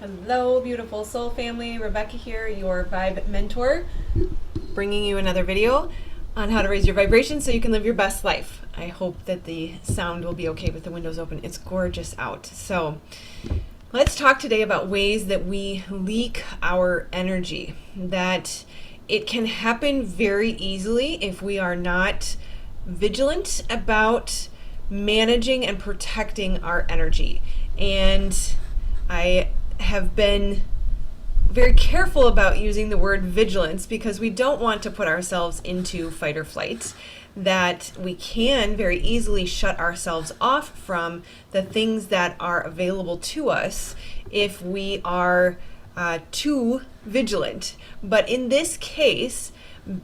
Hello, beautiful soul family. Rebecca here, your vibe mentor, bringing you another video on how to raise your vibration so you can live your best life. I hope that the sound will be okay with the windows open. It's gorgeous out. So let's talk today about ways that we leak our energy, that it can happen very easily if we are not vigilant about managing and protecting our energy. And I have been very careful about using the word vigilance because we don't want to put ourselves into fight or flight, that we can very easily shut ourselves off from the things that are available to us if we are too vigilant. But in this case,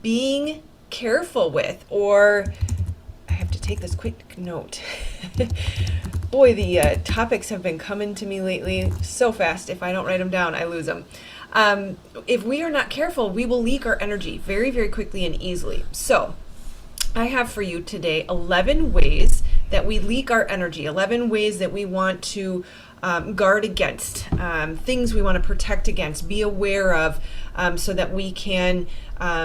being careful with, or I have to take this quick note. Boy, the topics have been coming to me lately so fast. If I don't write them down, I lose them. If we are not careful, we will leak our energy very, very quickly and easily. So I have for you today 11 ways that we leak our energy, 11 ways that we want to guard against, things we want to protect against, be aware of, so that we can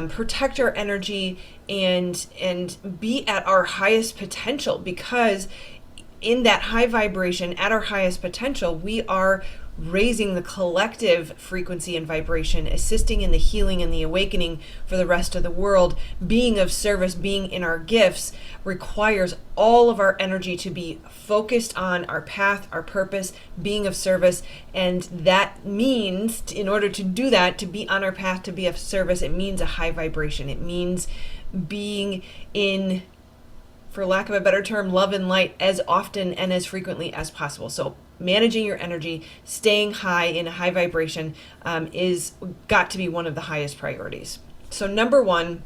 protect our energy and be at our highest potential, because in that high vibration, at our highest potential, we are raising the collective frequency and vibration, assisting in the healing and the awakening for the rest of the world. Being of service, being in our gifts, requires all of our energy to be focused on our path, our purpose, being of service. And that means, in order to do that, to be on our path, to be of service, it means a high vibration. It means being in, for lack of a better term, love and light as often and as frequently as possible. So managing your energy, staying high in a high vibration is got to be one of the highest priorities. So number one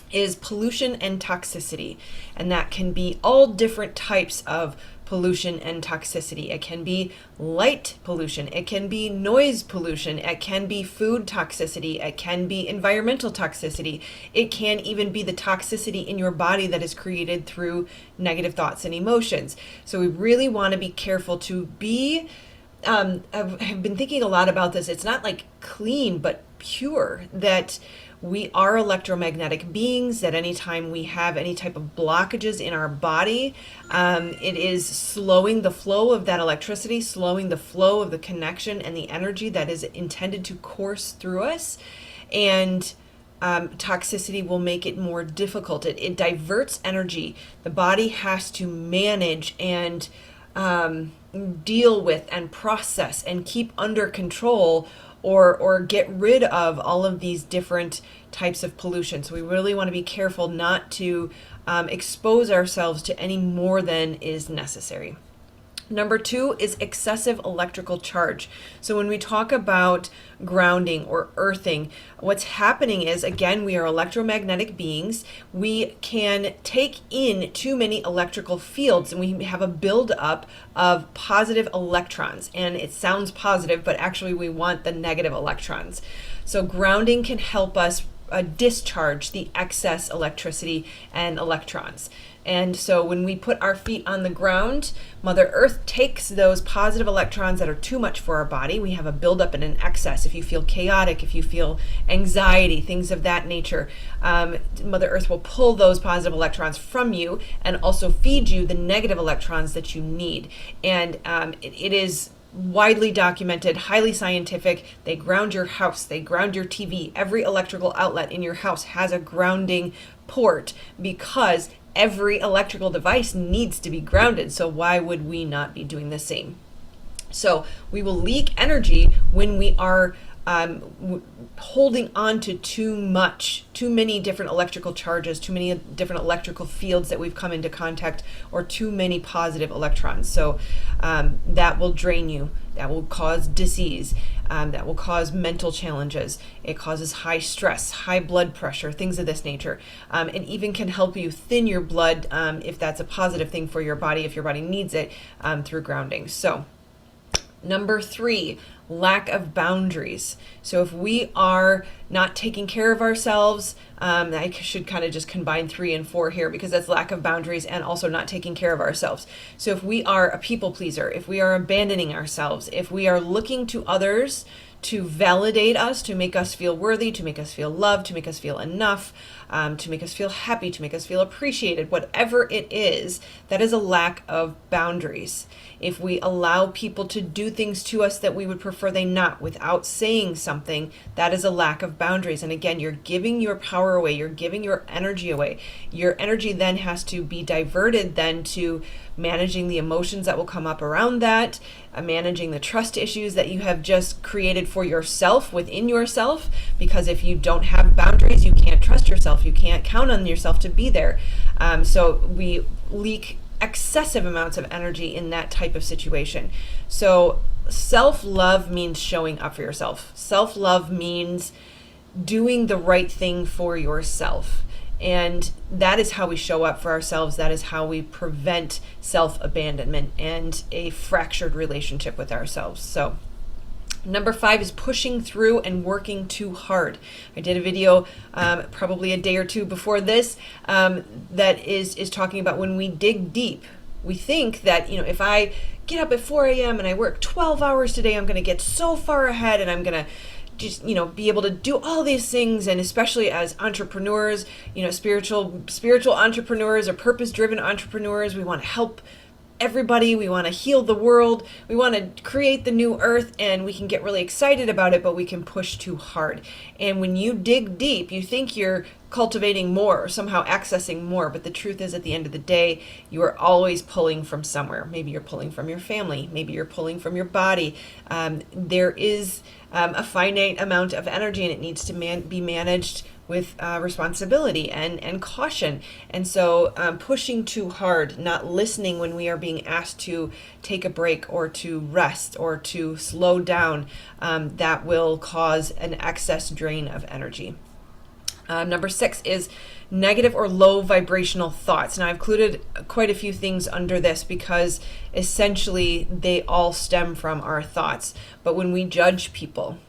is pollution and toxicity. And that can be all different types of pollution and toxicity. It can be light pollution, it can be noise pollution, it can be food toxicity, it can be environmental toxicity, it can even be the toxicity in your body that is created through negative thoughts and emotions. So we really want to be careful to be, I've been thinking a lot about this. It's not like clean, but pure, that we are electromagnetic beings, that anytime we have any type of blockages in our body, it is slowing the flow of that electricity, slowing the flow of the connection and the energy that is intended to course through us. And toxicity will make it more difficult. It diverts energy. The body has to manage and deal with and process and keep under control or get rid of all of these different types of pollution. So we really want to be careful not to expose ourselves to any more than is necessary. Number two is excessive electrical charge. So when we talk about grounding or earthing, what's happening is, again, we are electromagnetic beings. We can take in too many electrical fields and we have a buildup of positive electrons. And it sounds positive, but actually we want the negative electrons. So grounding can help us discharge the excess electricity and electrons. And so when we put our feet on the ground, Mother Earth takes those positive electrons that are too much for our body. We have a buildup and an excess. If you feel chaotic, if you feel anxiety, things of that nature, Mother Earth will pull those positive electrons from you and also feed you the negative electrons that you need. And it is widely documented, highly scientific. They ground your house, they ground your TV. Every electrical outlet in your house has a grounding port because every electrical device needs to be grounded. So why would we not be doing the same? So we will leak energy when we are holding on to too many different electrical charges, too many different electrical fields that we've come into contact, or too many positive electrons. So that will drain you, that will cause disease, that will cause mental challenges. It causes high stress, high blood pressure, things of this nature, and even can help you thin your blood if that's a positive thing for your body, if your body needs it, through grounding. So Number 3, lack of boundaries. So if we are not taking care of ourselves, I should kind of just combine 3 and 4 here, because that's lack of boundaries and also not taking care of ourselves. So if we are a people pleaser, if we are abandoning ourselves, if we are looking to others to validate us, to make us feel worthy, to make us feel loved, to make us feel enough, to make us feel happy, to make us feel appreciated, whatever it is, that is a lack of boundaries. If we allow people to do things to us that we would prefer they not without saying something, that is a lack of boundaries. And again, you're giving your power away, you're giving your energy away. Your energy then has to be diverted then to managing the emotions that will come up around that, managing the trust issues that you have just created for yourself within yourself, because if you don't have boundaries, you can't trust yourself, you can't count on yourself to be there. So we leak excessive amounts of energy in that type of situation. So self-love means showing up for yourself. Self-love means doing the right thing for yourself. And that is how we show up for ourselves. That is how we prevent self-abandonment and a fractured relationship with ourselves. So number 5 is pushing through and working too hard. I did a video probably a day or two before this that is talking about when we dig deep. We think that, if I get up at 4 a.m. and I work 12 hours today, I'm going to get so far ahead and I'm going to just, be able to do all these things. And especially as entrepreneurs, spiritual entrepreneurs or purpose-driven entrepreneurs, we want to help everybody. We want to heal the world. We want to create the new earth, and we can get really excited about it, but we can push too hard. And when you dig deep, you think you're cultivating more or somehow accessing more, but the truth is, at the end of the day, you are always pulling from somewhere. Maybe you're pulling from your family. Maybe you're pulling from your body. There is a finite amount of energy, and it needs to be managed with responsibility and caution. And so pushing too hard, not listening when we are being asked to take a break or to rest or to slow down, that will cause an excess drain of energy. Number 6 is negative or low vibrational thoughts. Now, I've included quite a few things under this because essentially they all stem from our thoughts. But when we judge people,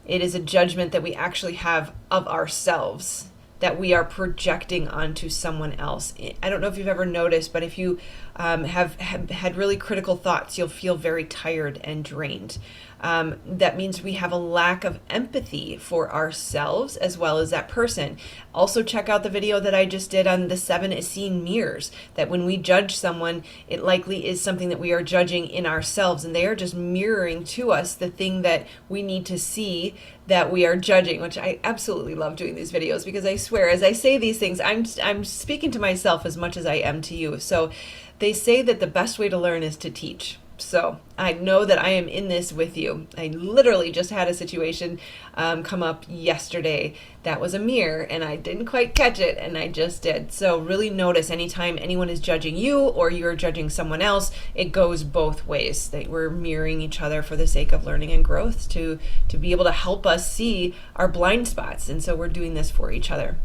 it is a judgment that we actually have of ourselves that we are projecting onto someone else. I don't know if you've ever noticed, but if you have had really critical thoughts, you'll feel very tired and drained. That means we have a lack of empathy for ourselves as well as that person. Also, check out the video that I just did on the 7 Essene mirrors, that when we judge someone, it likely is something that we are judging in ourselves, and they are just mirroring to us the thing that we need to see that we are judging, which I absolutely love doing these videos, because I swear, as I say these things, I'm speaking to myself as much as I am to you. So they say that the best way to learn is to teach. So I know that I am in this with you. I literally just had a situation come up yesterday that was a mirror, and I didn't quite catch it, and I just did. So really notice anytime anyone is judging you or you're judging someone else, it goes both ways. That we're mirroring each other for the sake of learning and growth, to be able to help us see our blind spots. And so we're doing this for each other.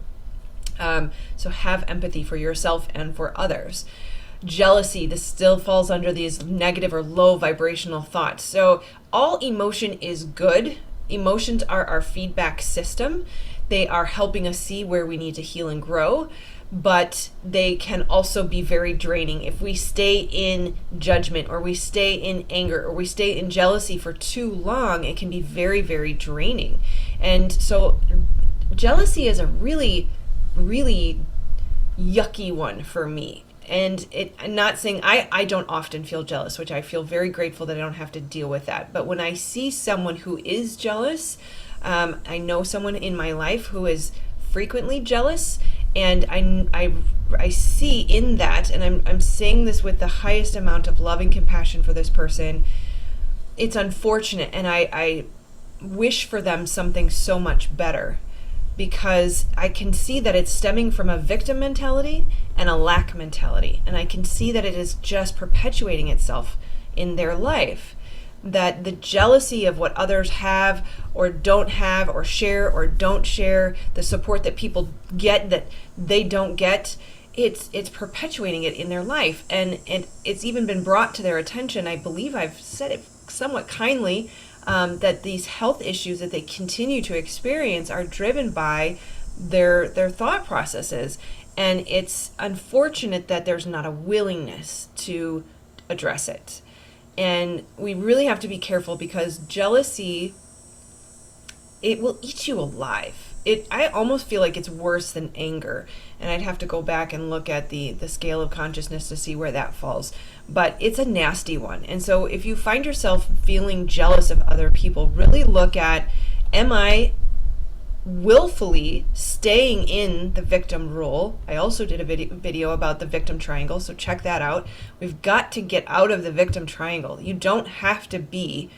So have empathy for yourself and for others. Jealousy, this still falls under these negative or low vibrational thoughts. So all emotion is good. Emotions are our feedback system. They are helping us see where we need to heal and grow, but they can also be very draining. If we stay in judgment, or we stay in anger, or we stay in jealousy for too long, it can be very, very draining. And so jealousy is a really, really yucky one for me. And I'm not saying I don't often feel jealous, which I feel very grateful that I don't have to deal with that. But when I see someone who is jealous, I know someone in my life who is frequently jealous, and I see in that, and I'm saying this with the highest amount of love and compassion for this person. It's unfortunate, and I wish for them something so much better, because I can see that it's stemming from a victim mentality and a lack mentality. And I can see that it is just perpetuating itself in their life. That the jealousy of what others have or don't have, or share or don't share, the support that people get that they don't get, it's perpetuating it in their life. And it's even been brought to their attention, I believe I've said it somewhat kindly, that these health issues that they continue to experience are driven by their thought processes. And it's unfortunate that there's not a willingness to address it. And we really have to be careful, because jealousy, it will eat you alive. I almost feel like it's worse than anger. And I'd have to go back and look at the scale of consciousness to see where that falls. But it's a nasty one. And so if you find yourself feeling jealous of other people, really look at, am I willfully staying in the victim role? I also did a video about the victim triangle, so check that out. We've got to get out of the victim triangle. You don't have to be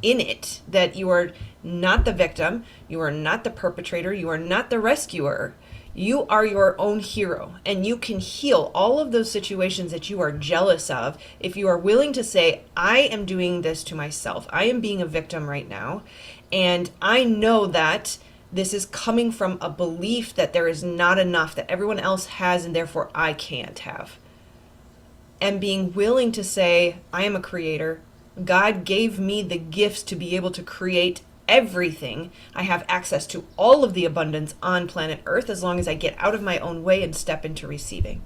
in it, that you are not the victim, you are not the perpetrator, you are not the rescuer. You are your own hero, and you can heal all of those situations that you are jealous of if you are willing to say, I am doing this to myself. I am being a victim right now, and I know that this is coming from a belief that there is not enough, that everyone else has, and therefore I can't have. And being willing to say, I am a creator. God gave me the gifts to be able to create everything. I have access to all of the abundance on planet Earth as long as I get out of my own way and step into receiving.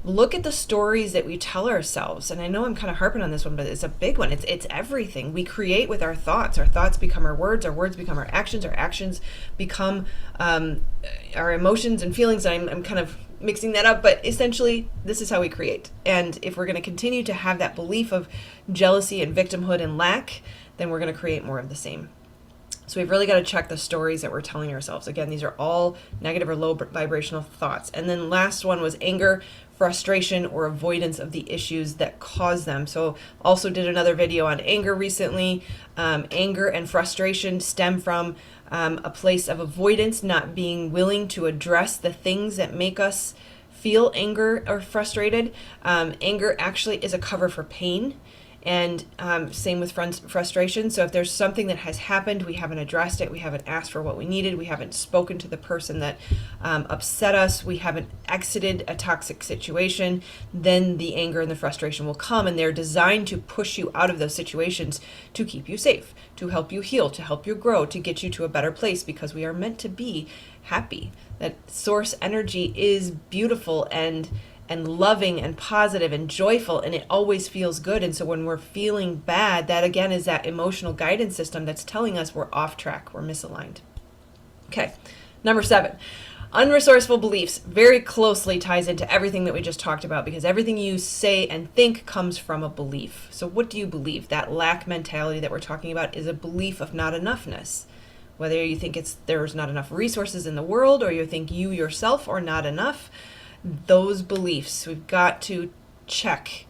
Look at the stories that we tell ourselves. And I know I'm kind of harping on this one, but it's a big one. It's everything. We create with our thoughts. Our thoughts become our words become our actions become our emotions and feelings. I'm kind of mixing that up, but essentially this is how we create. And if we're going to continue to have that belief of jealousy and victimhood and lack, then we're going to create more of the same. So we've really got to check the stories that we're telling ourselves. Again, these are all negative or low vibrational thoughts. And then last one was anger, frustration, or avoidance of the issues that cause them. So also did another video on anger recently. Anger and frustration stem from a place of avoidance, not being willing to address the things that make us feel anger or frustrated. Anger actually is a cover for pain. And same with frustration. So if there's something that has happened, we haven't addressed it, we haven't asked for what we needed, we haven't spoken to the person that upset us, we haven't exited a toxic situation, then the anger and the frustration will come, and they're designed to push you out of those situations to keep you safe, to help you heal, to help you grow, to get you to a better place, because we are meant to be happy. That source energy is beautiful and loving and positive and joyful, and it always feels good. And so when we're feeling bad, that again is that emotional guidance system that's telling us we're off track, we're misaligned. Okay, number 7, unresourceful beliefs very closely ties into everything that we just talked about, because everything you say and think comes from a belief. So what do you believe? That lack mentality that we're talking about is a belief of not enoughness. Whether you think there's not enough resources in the world, or you think you yourself are not enough, those beliefs, we've got to check.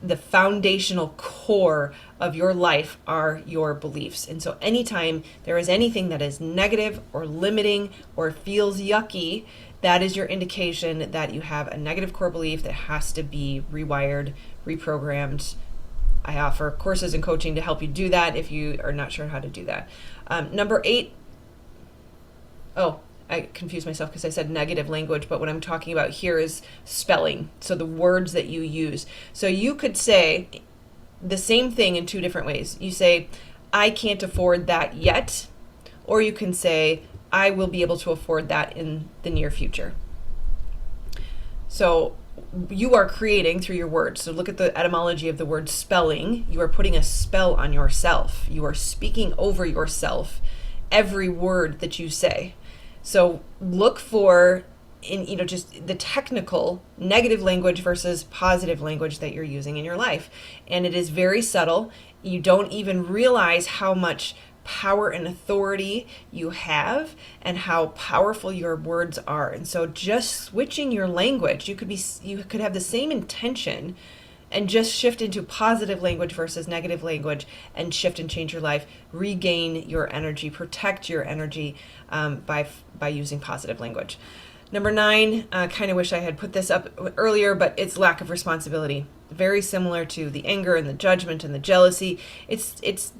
The foundational core of your life are your beliefs. And so anytime there is anything that is negative or limiting or feels yucky, that is your indication that you have a negative core belief that has to be rewired, reprogrammed. I offer courses and coaching to help you do that if you are not sure how to do that. Number 8, I confused myself because I said negative language, but what I'm talking about here is spelling. So the words that you use. So you could say the same thing in 2 different ways. You say, I can't afford that yet, or you can say, I will be able to afford that in the near future. So you are creating through your words. So look at the etymology of the word spelling. You are putting a spell on yourself. You are speaking over yourself every word that you say. So look for just the technical negative language versus positive language that you're using in your life. And it is very subtle. You don't even realize how much power and authority you have and how powerful your words are. And so just switching your language, you could have the same intention and just shift into positive language versus negative language, and shift and change your life, regain your energy, protect your energy by using positive language. Number 9, kind of wish I had put this up earlier, but it's lack of responsibility. Very similar to the anger and the judgment and the jealousy. It's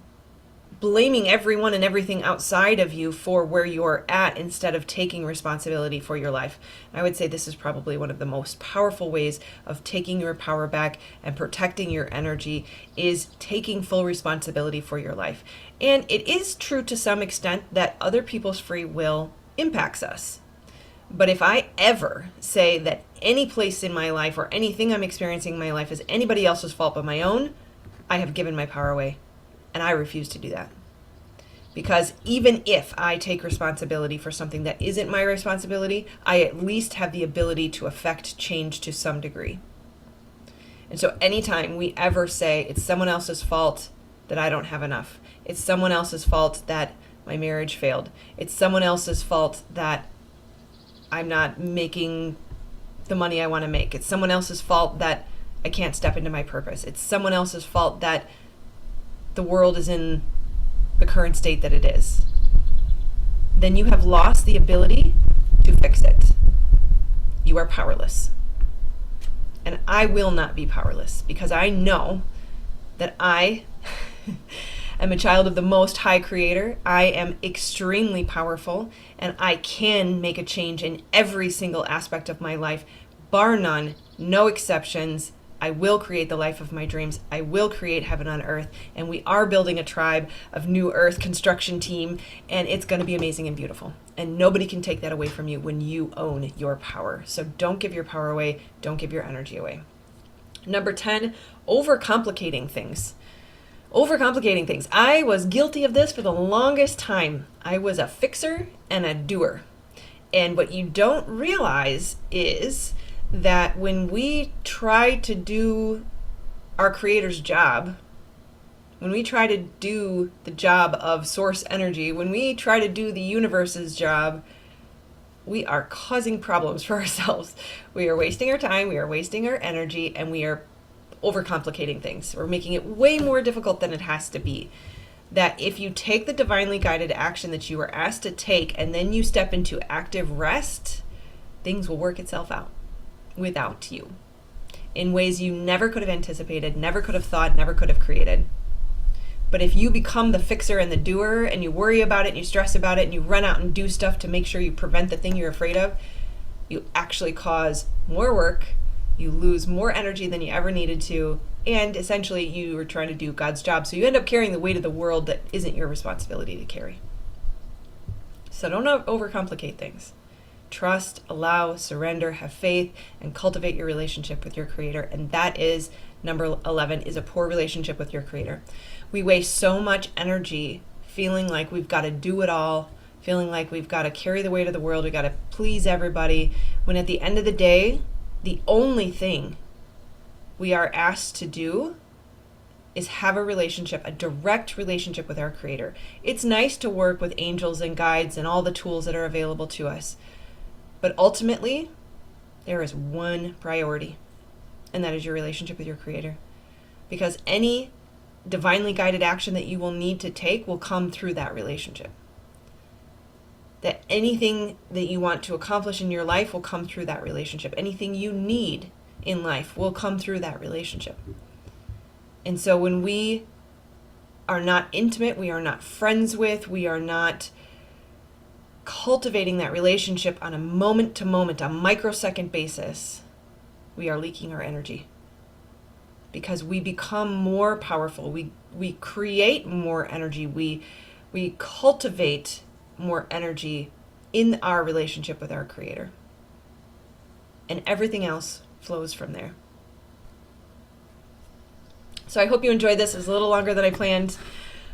blaming everyone and everything outside of you for where you're at instead of taking responsibility for your life. I would say this is probably one of the most powerful ways of taking your power back and protecting your energy, is taking full responsibility for your life. And it is true to some extent that other people's free will impacts us. But if I ever say that any place in my life or anything I'm experiencing in my life is anybody else's fault but my own, I have given my power away. And I refuse to do that. Because even if I take responsibility for something that isn't my responsibility, I at least have the ability to affect change to some degree. And so anytime we ever say it's someone else's fault that I don't have enough, it's someone else's fault that my marriage failed, it's someone else's fault that I'm not making the money I want to make, it's someone else's fault that I can't step into my purpose, it's someone else's fault that the world is in the current state that it is, then you have lost the ability to fix it. You are powerless. And I will not be powerless, because I know that I am a child of the Most High Creator. I am extremely powerful, and I can make a change in every single aspect of my life, bar none, no exceptions. I will create the life of my dreams. I will create heaven on earth. And we are building a tribe of New Earth construction team. And it's going to be amazing and beautiful. And nobody can take that away from you when you own your power. So don't give your power away. Don't give your energy away. Number 10, overcomplicating things. Overcomplicating things. I was guilty of this for the longest time. I was a fixer and a doer. And what you don't realize is that when we try to do our Creator's job, when we try to do the job of source energy, when we try to do the universe's job, we are causing problems for ourselves. We are wasting our time, we are wasting our energy, and we are overcomplicating things. We're making it way more difficult than it has to be. That if you take the divinely guided action that you were asked to take, and then you step into active rest, things will work itself out without you in ways you never could have anticipated, never could have thought, never could have created. But if you become the fixer and the doer, and you worry about it and you stress about it and you run out and do stuff to make sure you prevent the thing you're afraid of, you actually cause more work, you lose more energy than you ever needed to, and essentially you are trying to do God's job. So you end up carrying the weight of the world that isn't your responsibility to carry. So don't overcomplicate things. Trust, allow, surrender, have faith, and cultivate your relationship with your Creator. And that is number 11, is a poor relationship with your Creator. We waste so much energy feeling like we've got to do it all, feeling like we've got to carry the weight of the world, we've got to please everybody, when at the end of the day, the only thing we are asked to do is have a relationship, a direct relationship with our Creator. It's nice to work with angels and guides and all the tools that are available to us. But ultimately, there is one priority, and that is your relationship with your Creator. Because any divinely guided action that you will need to take will come through that relationship. That anything that you want to accomplish in your life will come through that relationship. Anything you need in life will come through that relationship. And so when we are not intimate, we are not friends with, we are not cultivating that relationship on a moment-to-moment, a microsecond basis, we are leaking our energy. Because we become more powerful, we create more energy, we cultivate more energy in our relationship with our Creator. And everything else flows from there. So I hope you enjoyed this. It's a little longer than I planned.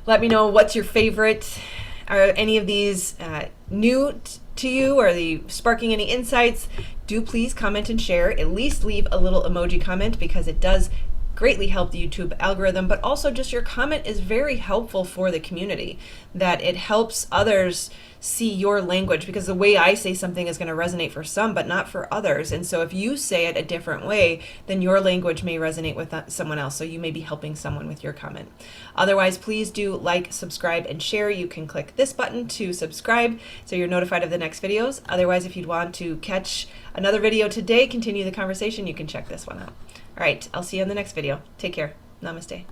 Let me know what's your favorite. Are any of these new to you? Are they sparking any insights? Do please comment and share. At least leave a little emoji comment, because it does greatly help the YouTube algorithm, but also just your comment is very helpful for the community, that it helps others see your language, because the way I say something is going to resonate for some, but not for others. And so if you say it a different way, then your language may resonate with someone else. So you may be helping someone with your comment. Otherwise, please do like, subscribe, and share. You can click this button to subscribe so you're notified of the next videos. Otherwise, if you'd want to catch another video today, continue the conversation, you can check this one out. All right, I'll see you in the next video. Take care. Namaste.